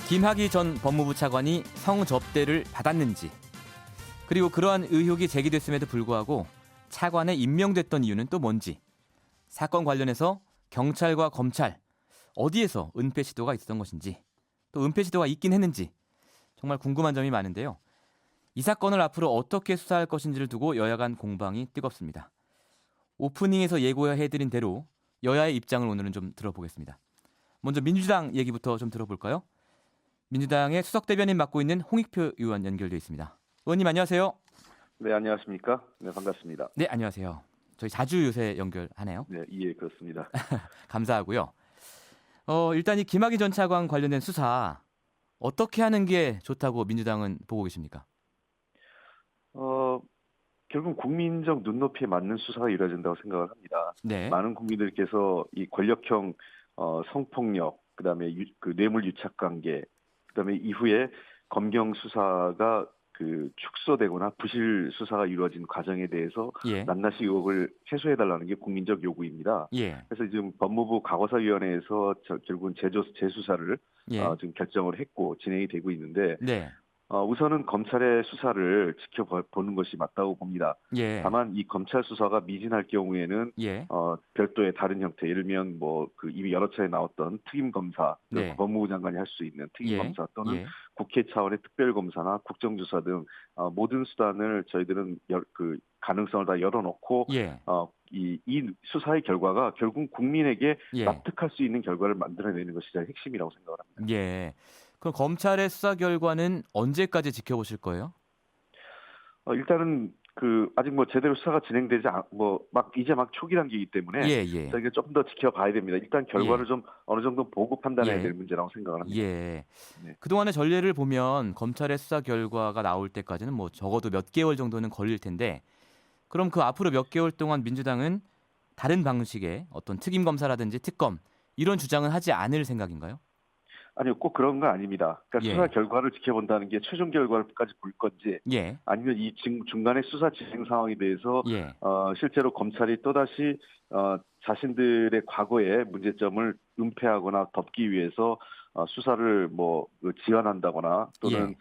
김학의 전 법무부 차관이 성접대를 받았는지, 그리고 그러한 의혹이 제기됐음에도 불구하고 차관에 임명됐던 이유는 또 뭔지, 사건 관련해서 경찰과 검찰 어디에서 은폐 시도가 있었던 것인지, 또 은폐 시도가 있긴 했는지 정말 궁금한 점이 많은데요. 이 사건을 앞으로 어떻게 수사할 것인지를 두고 여야 간 공방이 뜨겁습니다. 오프닝에서 예고해드린 대로 여야의 입장을 오늘은 좀 들어보겠습니다. 먼저 민주당 얘기부터 좀 들어볼까요? 민주당의 수석대변인 맡고 있는 홍익표 의원 연결되어 있습니다. 의원님 안녕하세요. 네, 안녕하십니까? 네, 반갑습니다. 네, 안녕하세요. 저희 자주 요새 연결하네요. 네, 예, 그렇습니다. 감사하고요. 일단 이 김학의 전 차관 관련된 수사 어떻게 하는 게 좋다고 민주당은 보고 계십니까? 결국 국민적 눈높이에 맞는 수사가 이루어진다고 생각을 합니다. 네. 많은 국민들께서 이 권력형 성폭력, 그다음에 뇌물 유착 관계, 그다음에 이후에 검경 수사가 축소되거나 부실 수사가 이루어진 과정에 대해서 예. 낱낱이 의혹을 해소해달라는 게 국민적 요구입니다. 예. 그래서 지금 법무부 과거사위원회에서 결국은 재수사를 예. 지금 결정을 했고 진행이 되고 있는데 네. 우선은 검찰의 수사를 지켜보는 것이 맞다고 봅니다. 예. 다만 이 검찰 수사가 미진할 경우에는 예. 별도의 다른 형태, 예를 들면 이미 여러 차례 나왔던 특임 검사, 네. 법무부 장관이 할 수 있는 특임 예. 검사 또는 예. 국회 차원의 특별 검사나 국정조사 등 모든 수단을 저희들은 가능성을 다 열어놓고 예. 이 수사의 결과가 결국 국민에게 예. 납득할 수 있는 결과를 만들어내는 것이 제일 핵심이라고 생각을 합니다. 예. 그럼 검찰의 수사 결과는 언제까지 지켜보실 거예요? 일단은 아직 제대로 수사가 진행되지 이제 막 초기 단계이기 때문에 예. 저희가 조금 더 지켜봐야 됩니다. 일단 결과를 예. 좀 어느 정도 보고 판단해야 예. 될 문제라고 생각을 합니다. 예. 네. 그동안의 전례를 보면 검찰의 수사 결과가 나올 때까지는 적어도 몇 개월 정도는 걸릴 텐데, 그럼 그 앞으로 몇 개월 동안 민주당은 다른 방식의 어떤 특임 검사라든지 특검 이런 주장은 하지 않을 생각인가요? 아니요, 꼭 그런 건 아닙니다. 그러니까 예. 수사 결과를 지켜본다는 게 최종 결과까지 볼 건지, 예. 아니면 이 중간의 수사 진행 상황에 대해서 예. 실제로 검찰이 또다시 자신들의 과거의 문제점을 은폐하거나 덮기 위해서 수사를 지연한다거나 또는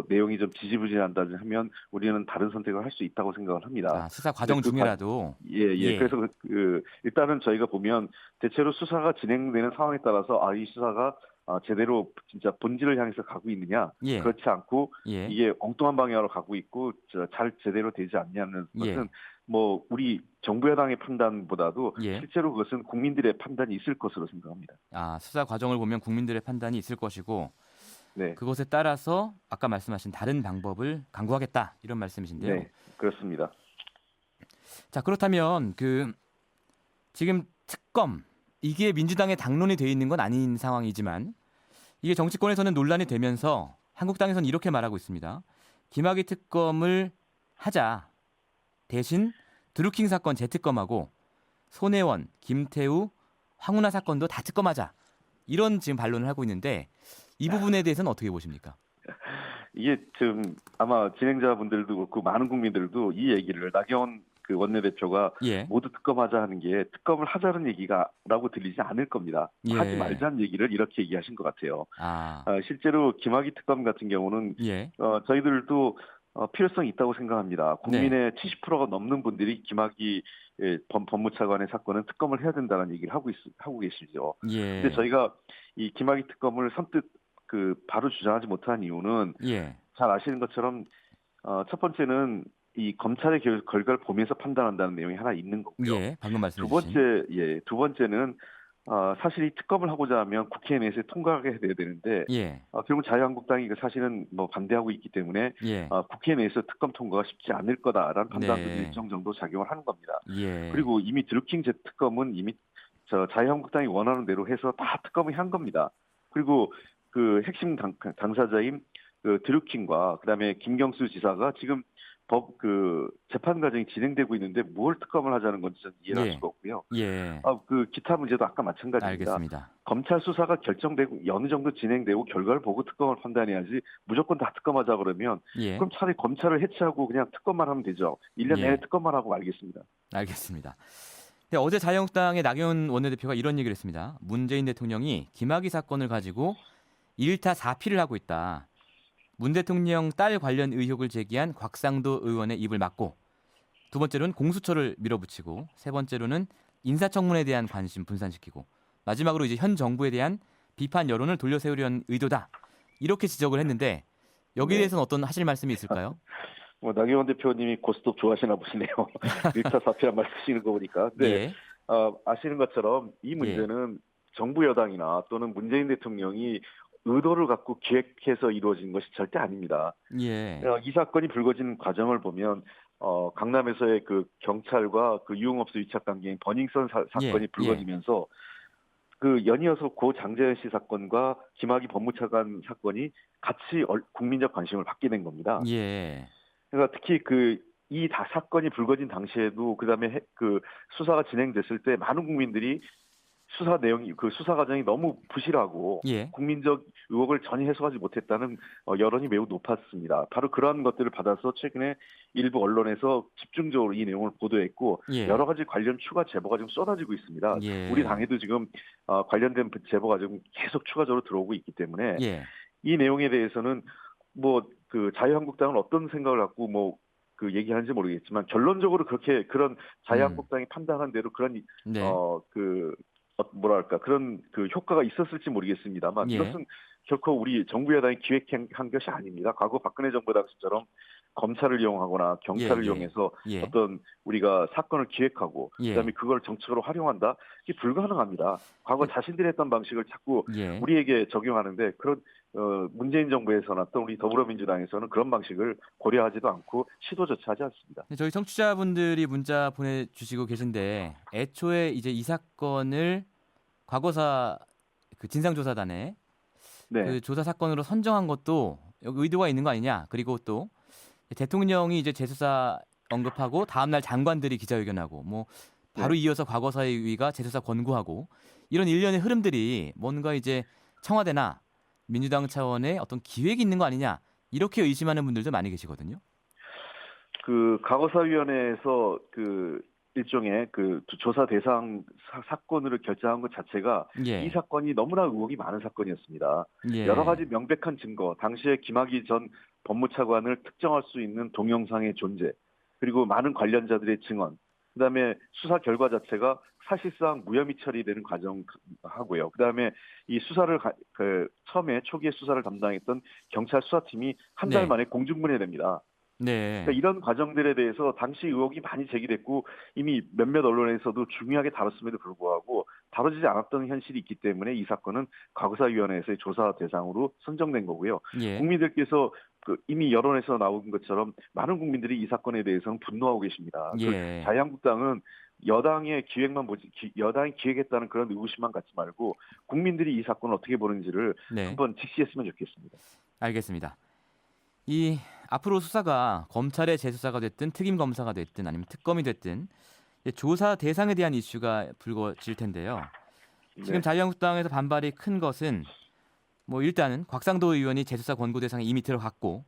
내용이 좀 지지부진한다 하면 우리는 다른 선택을 할 수 있다고 생각을 합니다. 수사 과정 중이라도. 예. 그래서 일단은 저희가 보면 대체로 수사가 진행되는 상황에 따라서 이 수사가 제대로 진짜 본질을 향해서 가고 있느냐, 예. 그렇지 않고 예. 이게 엉뚱한 방향으로 가고 있고 잘 제대로 되지 않냐는 것은 우리 정부 여당의 판단보다도 실제로 그것은 국민들의 판단이 있을 것으로 생각합니다. 수사 과정을 보면 국민들의 판단이 있을 것이고, 네. 그것에 따라서 아까 말씀하신 다른 방법을 강구하겠다 이런 말씀이신데요. 네, 그렇습니다. 자, 그렇다면 지금 특검 이게 민주당의 당론이 되어 있는 건 아닌 상황이지만 이게 정치권에서는 논란이 되면서 한국당에서는 이렇게 말하고 있습니다. 김학의 특검을 하자. 대신 드루킹 사건 재특검하고 손혜원, 김태우, 황운하 사건도 다 특검하자. 이런 지금 반론을 하고 있는데 이 부분에 대해서는 어떻게 보십니까? 이게 지금 아마 진행자분들도 그렇고 많은 국민들도 이 얘기를 나경원 원내대표가 모두 특검하자 하는 게 특검을 하자는 얘기가라고 들리지 않을 겁니다. 하지 말자는 얘기를 이렇게 얘기하신 것 같아요. 실제로 김학의 특검 같은 경우는 저희들도 필요성이 있다고 생각합니다. 국민의 70%가 넘는 분들이 김학의 법무차관의 사건은 특검을 해야 된다는 얘기를 하고 계시죠. 근데 저희가 이 김학의 특검을 선뜻 바로 주장하지 못한 이유는 잘 아시는 것처럼 첫 번째는 이 검찰의 결과를 보면서 판단한다는 내용이 하나 있는 거고요. 방금 말씀해주신. 두 번째는 사실 이 특검을 하고자 하면 국회 내에서 통과하게 돼야 되는데 결국 자유한국당이 사실은 반대하고 있기 때문에 국회 내에서 특검 통과가 쉽지 않을 거다라는 판단도 일정 정도 작용을 하는 겁니다. 그리고 이미 드루킹 특검은 이미 자유한국당이 원하는 대로 해서 다 특검을 한 겁니다. 그리고 핵심 당사자인 드루킹과 그다음에 김경수 지사가 지금 재판 과정이 진행되고 있는데 뭘 특검을 하자는 건지 저는 이해할 수가 없고요. 기타 문제도 아까 마찬가지입니다. 알겠습니다. 검찰 수사가 결정되고 어느 정도 진행되고 결과를 보고 특검을 판단해야지 무조건 다 특검하자 그러면 그럼 차라리 검찰을 해체하고 그냥 특검만 하면 되죠. 1년 내내 특검만 하고 말겠습니다. 알겠습니다. 근데 어제 자유한국당의 나경원 원내대표가 이런 얘기를 했습니다. 문재인 대통령이 김학의 사건을 가지고 일타 사피를 하고 있다. 문 대통령 딸 관련 의혹을 제기한 곽상도 의원의 입을 막고 두 번째로는 공수처를 밀어붙이고 세 번째로는 인사청문회에 대한 관심 분산시키고 마지막으로 이제 현 정부에 대한 비판 여론을 돌려세우려는 의도다. 이렇게 지적을 했는데 여기에 네. 대해서는 어떤 하실 말씀이 있을까요? 나경원 대표님이 고스톱 좋아하시나 보시네요. 일타 사피란 말 쓰시는 거 보니까. 네. 예. 아시는 것처럼 이 문제는 정부 여당이나 또는 문재인 대통령이 의도를 갖고 기획해서 이루어진 것이 절대 아닙니다. 예. 이 사건이 불거진 과정을 보면 강남에서의 그 경찰과 그 유흥업소 위착 관계인 버닝썬 사건이 불거지면서 그 연이어서 고 장재현 씨 사건과 김학의 법무차관 사건이 같이 국민적 관심을 받게 된 겁니다. 예. 그러니까 특히 이 사건이 불거진 당시에도 그다음에 그 수사가 진행됐을 때 많은 국민들이 수사 내용이 그 수사 과정이 너무 부실하고 국민적 의혹을 전혀 해소하지 못했다는 여론이 매우 높았습니다. 바로 그러한 것들을 받아서 최근에 일부 언론에서 집중적으로 이 내용을 보도했고 여러 가지 관련 추가 제보가 지금 쏟아지고 있습니다. 우리 당에도 지금 관련된 제보가 지금 계속 추가적으로 들어오고 있기 때문에 이 내용에 대해서는 뭐 그 자유한국당은 어떤 생각을 갖고 그 얘기하는지 모르겠지만 결론적으로 그런 자유한국당이 판단한 대로 그런 뭐랄까 그런 그 효과가 있었을지 모르겠습니다만 이것은 결코 우리 정부 여당이 기획한 것이 아닙니다. 과거 박근혜 정부 당시처럼 검찰을 이용하거나 경찰을 이용해서 어떤 우리가 사건을 기획하고 그다음에 그걸 정책으로 활용한다. 이게 불가능합니다. 과거 자신들이 했던 방식을 자꾸 우리에게 적용하는데 그런 문재인 정부에서나 또 우리 더불어민주당에서는 그런 방식을 고려하지도 않고 시도조차 하지 않습니다. 저희 청취자분들이 문자 보내주시고 계신데 애초에 이제 이 사건을 과거사 그 진상조사단에 그 조사 사건으로 선정한 것도 의도가 있는 거 아니냐. 그리고 또 대통령이 이제 재수사 언급하고 다음날 장관들이 기자회견하고 뭐 바로 이어서 과거사위가 재수사 권고하고 이런 일련의 흐름들이 뭔가 이제 청와대나 민주당 차원의 어떤 기획이 있는 거 아니냐 이렇게 의심하는 분들도 많이 계시거든요. 그 과거사위원회에서 그 일종의 그 조사 대상 사건으로 결정한 것 자체가 이 사건이 너무나 의혹이 많은 사건이었습니다. 여러 가지 명백한 증거, 당시에 김학의 전 법무차관을 특정할 수 있는 동영상의 존재, 그리고 많은 관련자들의 증언, 그다음에 수사 결과 자체가 사실상 무혐의 처리되는 과정하고요. 그다음에 이 수사를 처음에 초기에 수사를 담당했던 경찰 수사팀이 한 달 만에 공중분해됩니다. 그러니까 이런 과정들에 대해서 당시 의혹이 많이 제기됐고 이미 몇몇 언론에서도 중요하게 다뤘음에도 불구하고 다뤄지지 않았던 현실이 있기 때문에 이 사건은 과거사위원회에서의 조사 대상으로 선정된 거고요. 국민들께서 이미 여론에서 나온 것처럼 많은 국민들이 이 사건에 대해서는 분노하고 계십니다. 자유한국당은 여당의 기획만 보지 여당이 기획했다는 그런 의구심만 갖지 말고 국민들이 이 사건을 어떻게 보는지를 한번 직시했으면 좋겠습니다. 알겠습니다. 이 앞으로 수사가 검찰의 재수사가 됐든 특임 검사가 됐든 아니면 특검이 됐든 조사 대상에 대한 이슈가 불거질 텐데요. 지금 자유한국당에서 반발이 큰 것은 뭐 일단은 곽상도 의원이 재수사 권고 대상에 이미 들어갔고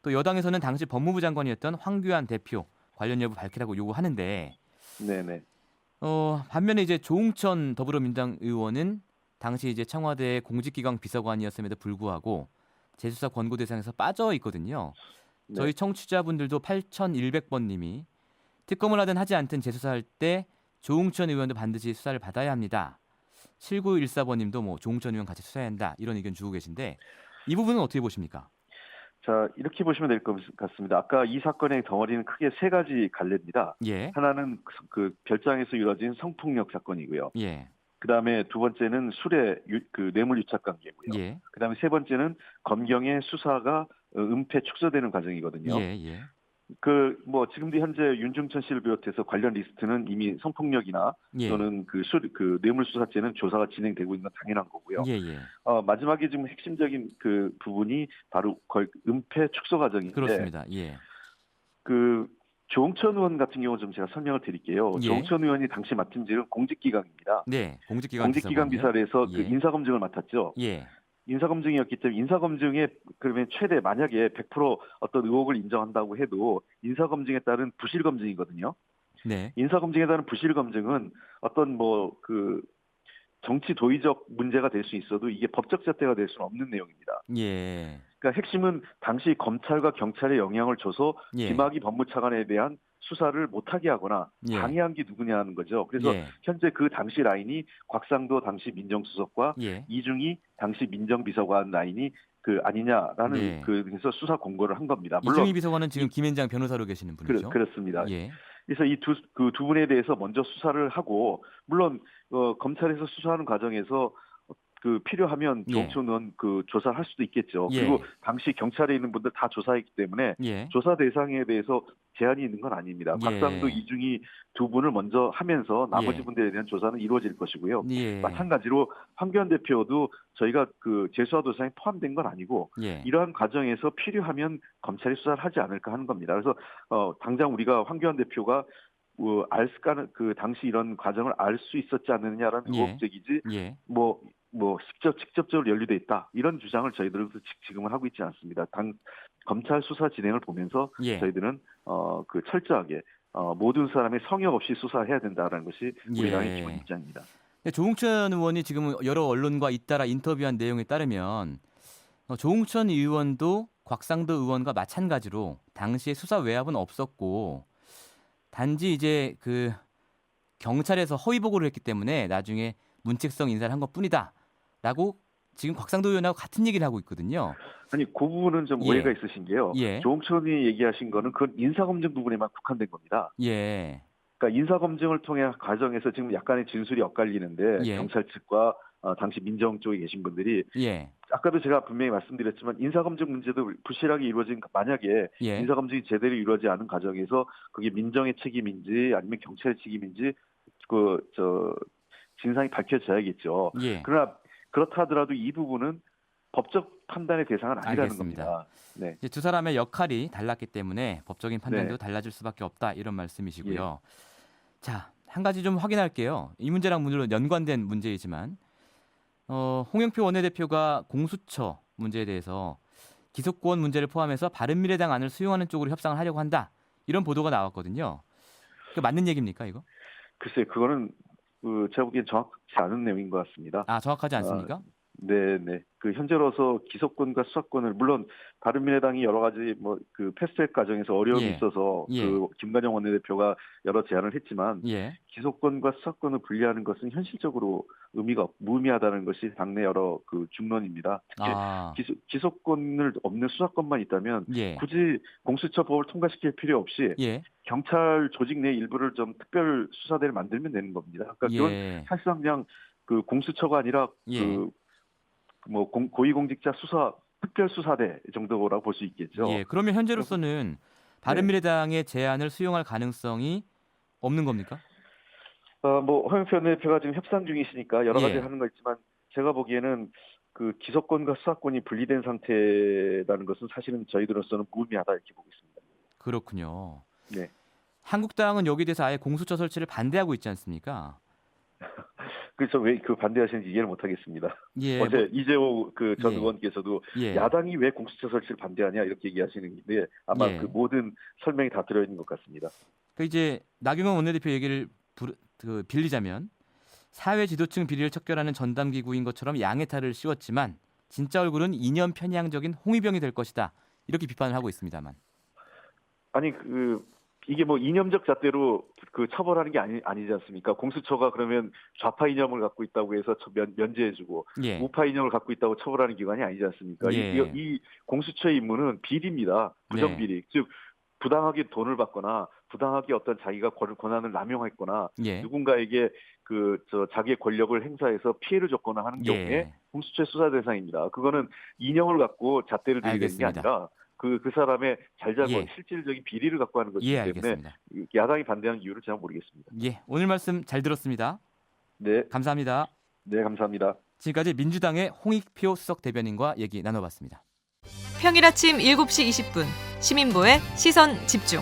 또 여당에서는 당시 법무부 장관이었던 황교안 대표 관련 여부 밝히라고 요구하는데 반면에 이제 조응천 더불어민주당 의원은 당시 이제 청와대 공직기강 비서관이었음에도 불구하고 재수사 권고 대상에서 빠져 있거든요. 저희 청취자분들도 8100번님이 특검을 하든 하지 않든 재수사할 때 조응천 의원도 반드시 수사를 받아야 합니다. 7914번님도 뭐 조응천 의원 같이 수사해야 한다 이런 의견 주고 계신데 이 부분은 어떻게 보십니까? 자, 이렇게 보시면 될 것 같습니다. 아까 이 사건의 덩어리는 크게 세 가지 갈래입니다. 하나는 그 별장에서 이루어진 성폭력 사건이고요. 그다음에 두 번째는 그 뇌물 유착 관계고요. 그다음에 세 번째는 검경의 수사가 은폐 축소되는 과정이거든요. 그 뭐 지금도 현재 윤중천 씨를 비롯해서 관련 리스트는 이미 성폭력이나 또는 그 뇌물수사죄는 조사가 진행되고 있는 건 당연한 거고요. 마지막에 지금 핵심적인 그 부분이 바로 은폐 축소 과정인데 그렇습니다. 그 조응천 의원 같은 경우 좀 제가 설명을 드릴게요. 조응천 의원이 당시 맡은 직은 공직기강입니다. 공직기강 비서에서 그 인사검증을 맡았죠. 인사검증이었기 때문에 인사검증에 그러면 최대 만약에 100% 어떤 의혹을 인정한다고 해도 인사검증에 따른 부실검증이거든요. 인사검증에 따른 부실검증은 어떤 정치 도의적 문제가 될 수 있어도 이게 법적 잣대가 될 수는 없는 내용입니다. 예. 그러니까 핵심은 당시 검찰과 경찰에 영향을 줘서 예. 김학의 법무차관에 대한 수사를 못하게 하거나 예. 방해한 게 누구냐는 거죠. 그래서 예. 현재 그 당시 라인이 곽상도 당시 민정수석과 예. 이중희 당시 민정비서관 라인이 그 아니냐라는 네. 그래서 수사 공고를 한 겁니다. 물론 이중희 비서관은 지금 김앤장 변호사로 계시는 분이죠. 그렇습니다. 예. 그래서 이 두 분에 대해서 먼저 수사를 하고 물론 검찰에서 수사하는 과정에서 그 필요하면 예. 조홍천 의원 그 조사를 할 수도 있겠죠. 예. 그리고 당시 경찰에 있는 분들 다 조사했기 때문에 예. 조사 대상에 대해서 제한이 있는 건 아닙니다. 예. 곽상도 이중희 두 분을 먼저 하면서 나머지 예. 분들에 대한 조사는 이루어질 것이고요. 예. 마찬가지로 황교안 대표도 저희가 그 재수사 대상에 포함된 건 아니고 예. 이러한 과정에서 필요하면 검찰이 수사를 하지 않을까 하는 겁니다. 그래서 당장 우리가 황교안 대표가 알까는 그 당시 이런 과정을 알 수 있었지 않느냐라는 예. 의혹적이지 예. 직접적으로 연루돼 있다 이런 주장을 저희들도 지금은 하고 있지 않습니다. 검찰 수사 진행을 보면서 예. 저희들은 그 철저하게 모든 사람의 성역 없이 수사해야 된다라는 것이 우리 예. 당의 기본 입장입니다. 조홍천 의원이 지금 여러 언론과 잇따라 인터뷰한 내용에 따르면 조홍천 의원도 곽상도 의원과 마찬가지로 당시에 수사 외압은 없었고 단지 이제 그 경찰에서 허위 보고를 했기 때문에 나중에 문책성 인사를 한 것뿐이다라고 지금 곽상도 의원하고 같은 얘기를 하고 있거든요. 아니 그 부분은 좀 예. 오해가 있으신 게요. 예. 조홍천이 얘기하신 거는 그건 인사검증 부분에만 국한된 겁니다. 예. 그러니까 인사검증을 통해 과정에서 지금 약간의 진술이 엇갈리는데 예. 경찰 측과 당시 민정 쪽에 계신 분들이 예. 아까도 제가 분명히 말씀드렸지만 인사검증 문제도 부실하게 이루어진 만약에 예. 인사검증이 제대로 이루어지지 않은 과정에서 그게 민정의 책임인지 아니면 경찰의 책임인지 진상이 밝혀져야겠죠. 예. 그러나 그렇다 하더라도 이 부분은 법적 판단의 대상은 아니라는 알겠습니다. 겁니다. 네. 이제 두 사람의 역할이 달랐기 때문에 법적인 판단도 네. 달라질 수밖에 없다 이런 말씀이시고요. 예. 자, 한 가지 좀 확인할게요. 이 문제랑 물론 연관된 문제이지만 홍영표 원내대표가 공수처 문제에 대해서 기소권 문제를 포함해서 바른미래당 안을 수용하는 쪽으로 협상을 하려고 한다. 이런 보도가 나왔거든요. 맞는 얘기입니까 이거? 글쎄 그거는 제가 보기엔 정확치 않은 내용인 것 같습니다. 아, 정확하지 않습니까? 네. 그 현재로서 기소권과 수사권을 물론 바른미래당이 여러 가지 그 패스트트랙 과정에서 어려움이 예. 있어서 예. 그 김관영 원내대표가 여러 제안을 했지만 예. 기소권과 수사권을 분리하는 것은 현실적으로 무의미하다는 것이 당내 여러 그 중론입니다. 특히 기소권을 없는 수사권만 있다면 예. 굳이 공수처법을 통과시킬 필요 없이 예. 경찰 조직 내 일부를 좀 특별 수사대를 만들면 되는 겁니다. 그러니까 그건 예. 사실상 그냥 그 공수처가 아니라 예. 고위공직자 수사 특별수사대 정도라고 볼 수 있겠죠. 예, 그러면 현재로서는 바른미래당의 제안을 수용할 가능성이 없는 겁니까? 홍영표 대표가 지금 협상 중이시니까 여러 가지 예. 하는 거 있지만 제가 보기에는 그 기소권과 수사권이 분리된 상태라는 것은 사실은 저희들로서는 무의미하다 이렇게 보고 있습니다. 그렇군요. 네. 한국당은 여기에 대해서 아예 공수처 설치를 반대하고 있지 않습니까? 그래서 왜 그 반대하시는지 이해를 못하겠습니다. 예, 어제 이재호 그 전 예. 의원께서도 예. 야당이 왜 공수처 설치를 반대하냐 이렇게 얘기하시는데 아마 예. 그 모든 설명이 다 들어있는 것 같습니다. 그 이제 나경원 원내대표 얘기를 빌리자면 사회 지도층 비리를 척결하는 전담 기구인 것처럼 양의 탈을 씌웠지만 진짜 얼굴은 이념 편향적인 홍위병이 될 것이다. 이렇게 비판을 하고 있습니다만. 아니 이게 이념적 잣대로 그 처벌하는 게 아니지 않습니까? 공수처가 그러면 좌파 이념을 갖고 있다고 해서 면제해주고 예. 우파 이념을 갖고 있다고 처벌하는 기관이 아니지 않습니까? 예. 이 공수처의 임무는 비리입니다. 부정비리. 즉 부당하게 돈을 받거나 부당하게 어떤 자기가 권한을 남용했거나 예. 누군가에게 자기의 권력을 행사해서 피해를 줬거나 하는 경우에 공수처의 수사 대상입니다. 그거는 이념을 갖고 잣대를 들이대는 게 아니라 그 사람의 잘잘못 실질적인 비리를 갖고 하는 것이기 때문에 알겠습니다. 야당이 반대하는 이유를 잘 모르겠습니다. 예, 오늘 말씀 잘 들었습니다. 네, 감사합니다. 네, 감사합니다. 지금까지 민주당의 홍익표 수석 대변인과 얘기 나눠봤습니다. 평일 아침 7시 20분 시민보의 시선 집중.